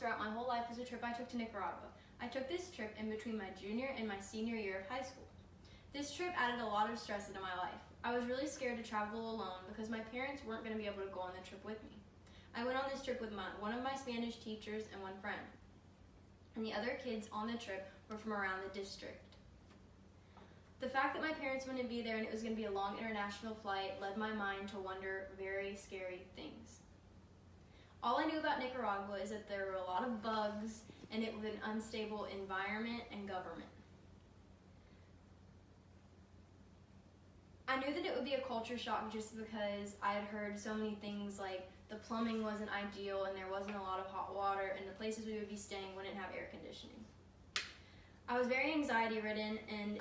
throughout my whole life was a trip I took to Nicaragua. I took this trip in between my junior and my senior year of high school. This trip added a lot of stress into my life. I was really scared to travel alone because my parents weren't going to be able to go on the trip with me. I went on this trip with one of my Spanish teachers and one friend. And the other kids on the trip were from around the district. The fact that my parents wouldn't be there and it was going to be a long international flight led my mind to wonder very scary things. All I knew about Nicaragua is that there were a lot of bugs and it was an unstable environment and government. I knew that it would be a culture shock just because I had heard so many things like the plumbing wasn't ideal and there wasn't a lot of hot water and the places we would be staying wouldn't have air conditioning. I was very anxiety ridden, and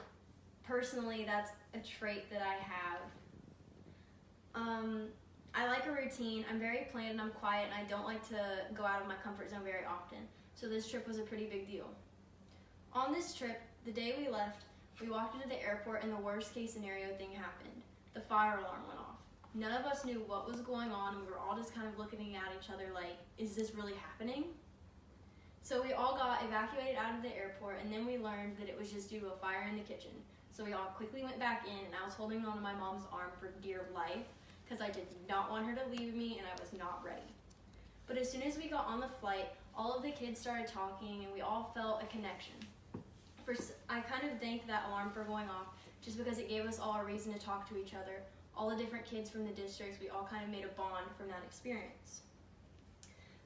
personally that's a trait that I have. I like a routine. I'm very planned and I'm quiet and I don't like to go out of my comfort zone very often. So this trip was a pretty big deal. On this trip, the day we left, we walked into the airport and the worst case scenario thing happened. The fire alarm went off. None of us knew what was going on and we were all just kind of looking at each other like, is this really happening? So we all got evacuated out of the airport and then we learned that it was just due to a fire in the kitchen. So we all quickly went back in and I was holding on to my mom's arm for dear life because I did not want her to leave me and I was not ready. But as soon as we got on the flight, all of the kids started talking and we all felt a connection. First, I kind of thanked that alarm for going off just because it gave us all a reason to talk to each other. All the different kids from the districts, we all kind of made a bond from that experience.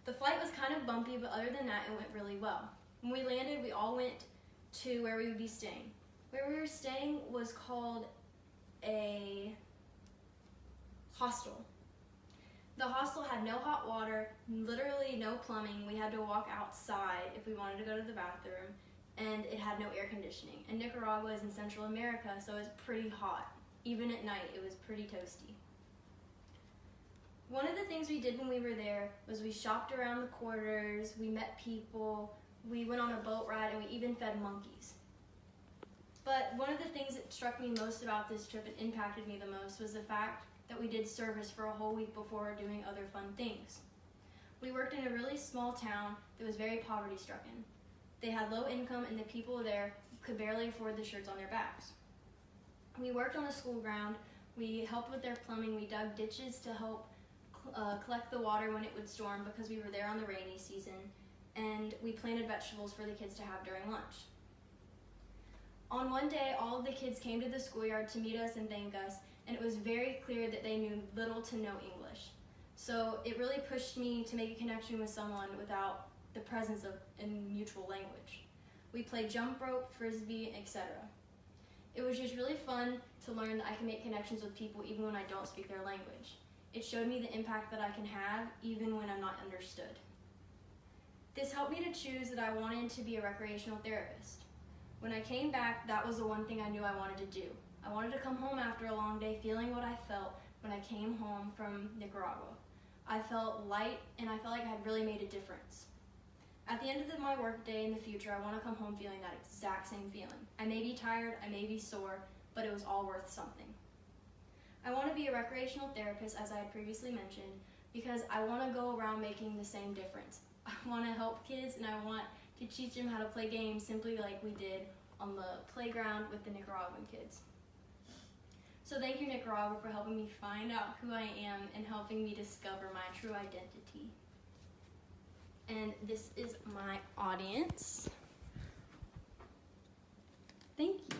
The flight was kind of bumpy, but other than that, it went really well. When we landed, we all went to where we would be staying. Where we were staying was called a hostel. The hostel had no hot water, literally no plumbing. We had to walk outside if we wanted to go to the bathroom, and it had no air conditioning. And Nicaragua is in Central America, so it's pretty hot. Even at night, it was pretty toasty. One of the things we did when we were there was we shopped around the quarters, we met people, we went on a boat ride, and we even fed monkeys. But one of the things that struck me most about this trip and impacted me the most was the fact that we did service for a whole week before doing other fun things. We worked in a really small town that was very poverty-stricken. They had low income and the people there could barely afford the shirts on their backs. We worked on the school ground, we helped with their plumbing, we dug ditches to help collect the water when it would storm because we were there on the rainy season, and we planted vegetables for the kids to have during lunch. On one day, all of the kids came to the schoolyard to meet us and thank us, and it was very clear that they knew little to no English. So it really pushed me to make a connection with someone without the presence of a mutual language. We played jump rope, frisbee, etc. It was just really fun to learn that I can make connections with people even when I don't speak their language. It showed me the impact that I can have even when I'm not understood. This helped me to choose that I wanted to be a recreational therapist. When I came back, that was the one thing I knew I wanted to do. I wanted to come home after a long day feeling what I felt when I came home from Nicaragua. I felt light and I felt like I had really made a difference. At the end of my work day in the future, I want to come home feeling that exact same feeling. I may be tired, I may be sore, but it was all worth something. I want to be a recreational therapist, as I had previously mentioned, because I want to go around making the same difference. I want to help kids and I want to teach them how to play games simply like we did on the playground with the Nicaraguan kids. So thank you, Nicaragua, for helping me find out who I am and helping me discover my true identity. And this is my audience. Thank you.